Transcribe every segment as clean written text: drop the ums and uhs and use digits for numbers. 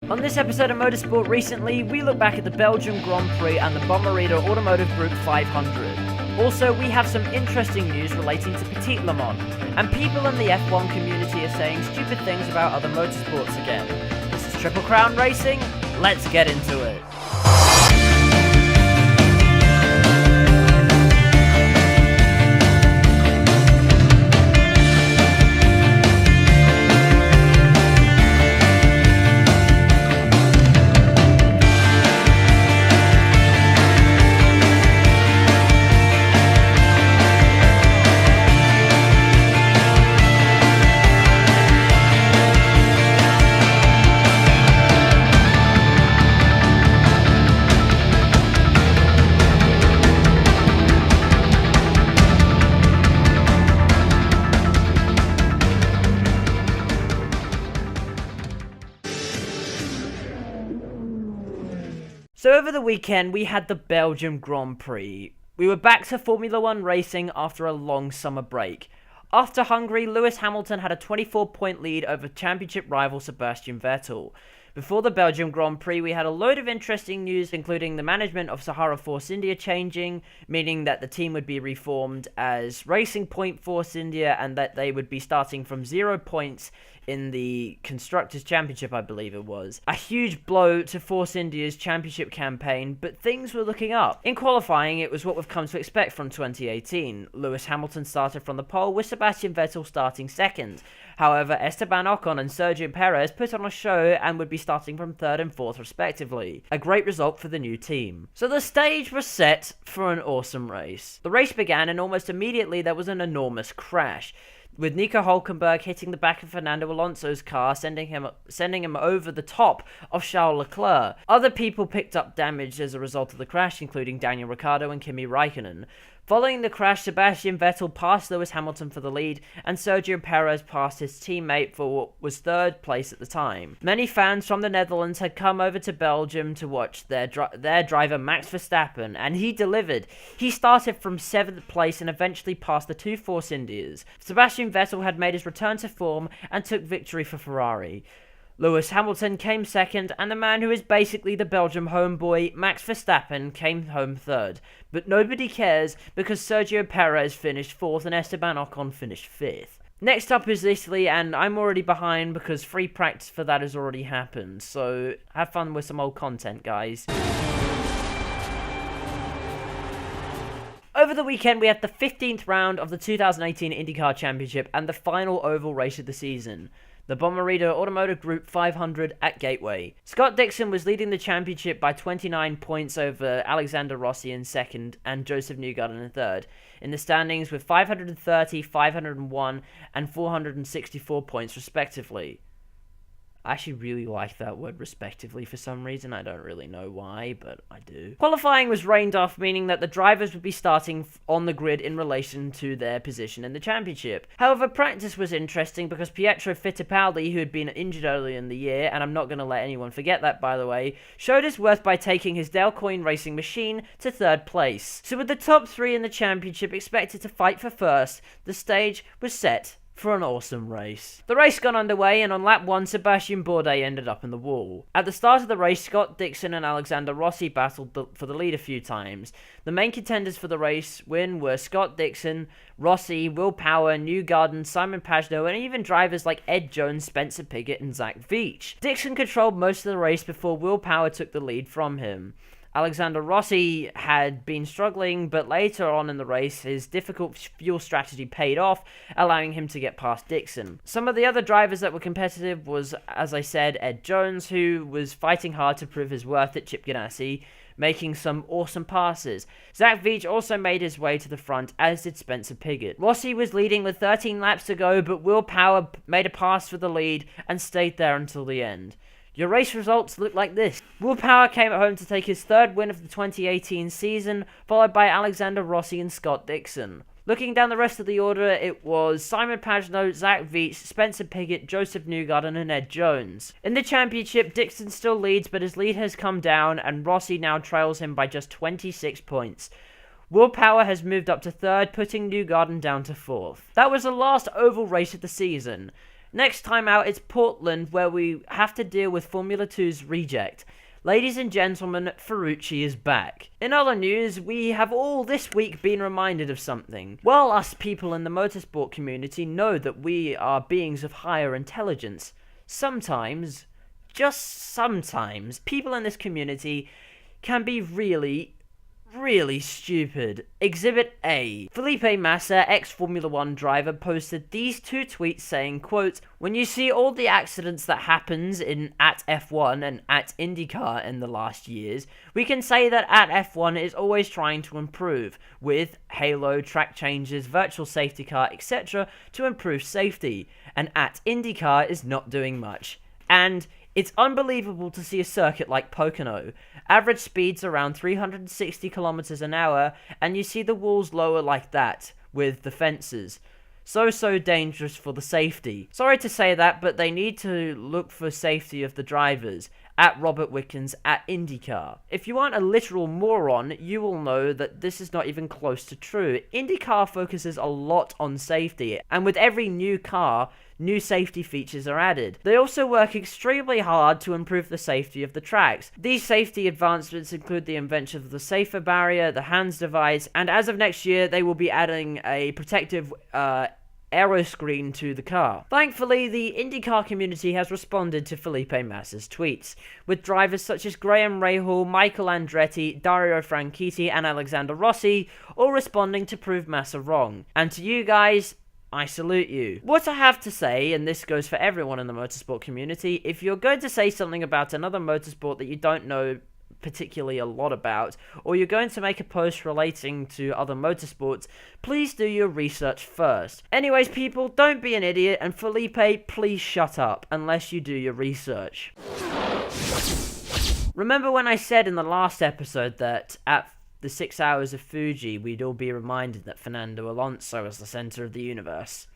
On this episode of Motorsport recently, we look back at the Belgium Grand Prix and the Bommarito Automotive Group 500. Also, we have some interesting news relating to Petit Le Mans, and people in the F1 community are saying stupid things about other motorsports again. This is Triple Crown Racing, let's get into it. So over the weekend, we had the Belgium Grand Prix. We were back to Formula 1 racing after a long summer break. After Hungary, Lewis Hamilton had a 24-point lead over championship rival Sebastian Vettel. Before the Belgium Grand Prix, we had a load of interesting news, including the management of Sahara Force India changing, meaning that the team would be reformed as Racing Point Force India and that they would be starting from 0 points in the Constructors' Championship, I believe it was. A huge blow to Force India's championship campaign, but things were looking up. In qualifying, it was what we've come to expect from 2018. Lewis Hamilton started from the pole, with Sebastian Vettel starting second. However, Esteban Ocon and Sergio Perez put on a show and would be starting from third and fourth respectively. A great result for the new team. So the stage was set for an awesome race. The race began and almost immediately there was an enormous crash, with Nico Hülkenberg hitting the back of Fernando Alonso's car, sending him over the top of Charles Leclerc. Other people picked up damage as a result of the crash, including Daniel Ricciardo and Kimi Räikkönen. Following the crash, Sebastian Vettel passed Lewis Hamilton for the lead, and Sergio Perez passed his teammate for what was third place at the time. Many fans from the Netherlands had come over to Belgium to watch their driver Max Verstappen, and he delivered. He started from 7th place and eventually passed the two Force Indias. Sebastian Vettel had made his return to form and took victory for Ferrari. Lewis Hamilton came second, and the man who is basically the Belgium homeboy, Max Verstappen, came home third. But nobody cares because Sergio Perez finished fourth and Esteban Ocon finished fifth. Next up is Italy, and I'm already behind because free practice for that has already happened, so have fun with some old content, guys. Over the weekend, we had the 15th round of the 2018 IndyCar Championship and the final oval race of the season, the Bommarito Automotive Group 500 at Gateway. Scott Dixon was leading the championship by 29 points over Alexander Rossi in second and Joseph Newgarden in third, in the standings with 530, 501 and 464 points respectively. I actually really like that word respectively for some reason. I don't really know why, but I do. Qualifying was rained off, meaning that the drivers would be starting on the grid in relation to their position in the championship. However, practice was interesting because Pietro Fittipaldi, who had been injured earlier in the year, and I'm not going to let anyone forget that by the way, showed his worth by taking his Dale Coyne racing machine to third place. So with the top three in the championship expected to fight for first, the stage was set for an awesome race. The race got underway, and on lap 1, Sebastian Bourdais ended up in the wall. At the start of the race, Scott Dixon and Alexander Rossi battled for the lead a few times. The main contenders for the race win were Scott Dixon, Rossi, Will Power, Newgarden, Simon Pagenaud, and even drivers like Ed Jones, Spencer Pigot, and Zach Veach. Dixon controlled most of the race before Will Power took the lead from him. Alexander Rossi had been struggling, but later on in the race, his difficult fuel strategy paid off, allowing him to get past Dixon. Some of the other drivers that were competitive was, as I said, Ed Jones, who was fighting hard to prove his worth at Chip Ganassi, making some awesome passes. Zach Veach also made his way to the front, as did Spencer Pigot. Rossi was leading with 13 laps to go, but Will Power made a pass for the lead and stayed there until the end. Your race results look like this. Will Power came home to take his third win of the 2018 season, followed by Alexander Rossi and Scott Dixon. Looking down the rest of the order, it was Simon Pagenaud, Zach Veach, Spencer Pigot, Joseph Newgarden and Ed Jones. In the championship, Dixon still leads, but his lead has come down and Rossi now trails him by just 26 points. Will Power has moved up to third, putting Newgarden down to fourth. That was the last oval race of the season. Next time out, it's Portland, where we have to deal with Formula 2's reject. Ladies and gentlemen, Ferrucci is back. In other news, we have all this week been reminded of something. While us people in the motorsport community know that we are beings of higher intelligence, sometimes, just sometimes, people in this community can be really stupid. Exhibit A. Felipe Massa, ex-Formula 1 driver, posted these two tweets saying, quote, "When you see all the accidents that happens at F1 and at IndyCar in the last years, we can say that at F1 is always trying to improve, with halo, track changes, virtual safety car, etc. to improve safety, and at IndyCar is not doing much. And it's unbelievable to see a circuit like Pocono. Average speeds around 360 kilometers an hour, and you see the walls lower like that, with the fences. So dangerous for the safety. Sorry to say that, but they need to look for safety of the drivers. At Robert Wickens at IndyCar. If you aren't a literal moron, you will know that this is not even close to true. IndyCar focuses a lot on safety, and with every new car, new safety features are added. They also work extremely hard to improve the safety of the tracks. These safety advancements include the invention of the safer barrier, the hands device, and as of next year, they will be adding a protective aero screen to the car. Thankfully, the IndyCar community has responded to Felipe Massa's tweets, with drivers such as Graham Rahal, Michael Andretti, Dario Franchitti, and Alexander Rossi all responding to prove Massa wrong. And to you guys, I salute you. What I have to say, and this goes for everyone in the motorsport community, if you're going to say something about another motorsport that you don't know particularly a lot about, or you're going to make a post relating to other motorsports, please do your research first. Anyways, people, don't be an idiot, and Felipe, please shut up, unless you do your research. Remember when I said in the last episode that at the 6 hours of Fuji, we'd all be reminded that Fernando Alonso is the center of the universe?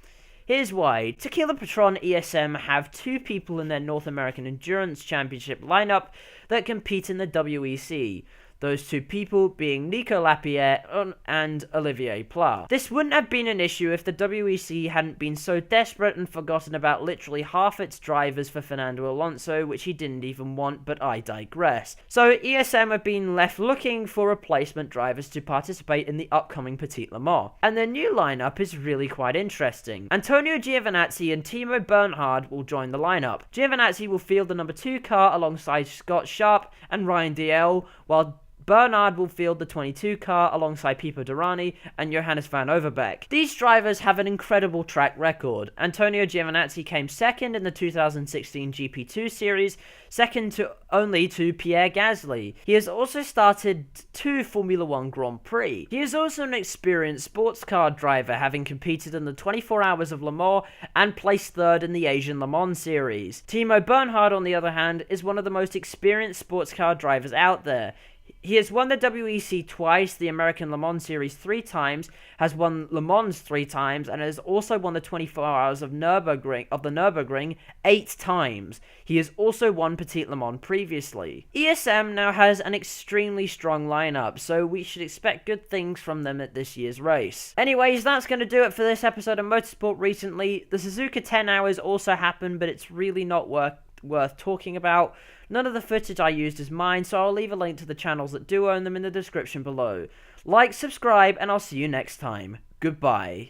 Here's why. Tequila Patron ESM have two people in their North American Endurance Championship lineup that compete in the WEC. Those two people being Nico Lapierre and Olivier Pla. This wouldn't have been an issue if the WEC hadn't been so desperate and forgotten about literally half its drivers for Fernando Alonso, which he didn't even want, but I digress. So ESM have been left looking for replacement drivers to participate in the upcoming Petit Le Mans. And their new lineup is really quite interesting. Antonio Giovinazzi and Timo Bernhard will join the lineup. Giovinazzi will field the number 2 car alongside Scott Sharp and Ryan Dalziel, while Bernard will field the 22 car alongside Pipo Derani and Johannes van Overbeek. These drivers have an incredible track record. Antonio Giovinazzi came second in the 2016 GP2 series, second only to Pierre Gasly. He has also started 2 Formula 1 Grand Prix. He is also an experienced sports car driver, having competed in the 24 Hours of Le Mans and placed 3rd in the Asian Le Mans series. Timo Bernhard, on the other hand, is one of the most experienced sports car drivers out there. He has won the WEC twice, the American Le Mans Series 3 times, has won Le Mans 3 times, and has also won the 24 Hours of the Nürburgring 8 times. He has also won Petit Le Mans previously. ESM now has an extremely strong lineup, so we should expect good things from them at this year's race. Anyways, that's going to do it for this episode of Motorsport Recently. The Suzuka 10 Hours also happened, but it's really not worth talking about. None of the footage I used is mine, so I'll leave a link to the channels that do own them in the description below. Like, subscribe, and I'll see you next time. Goodbye.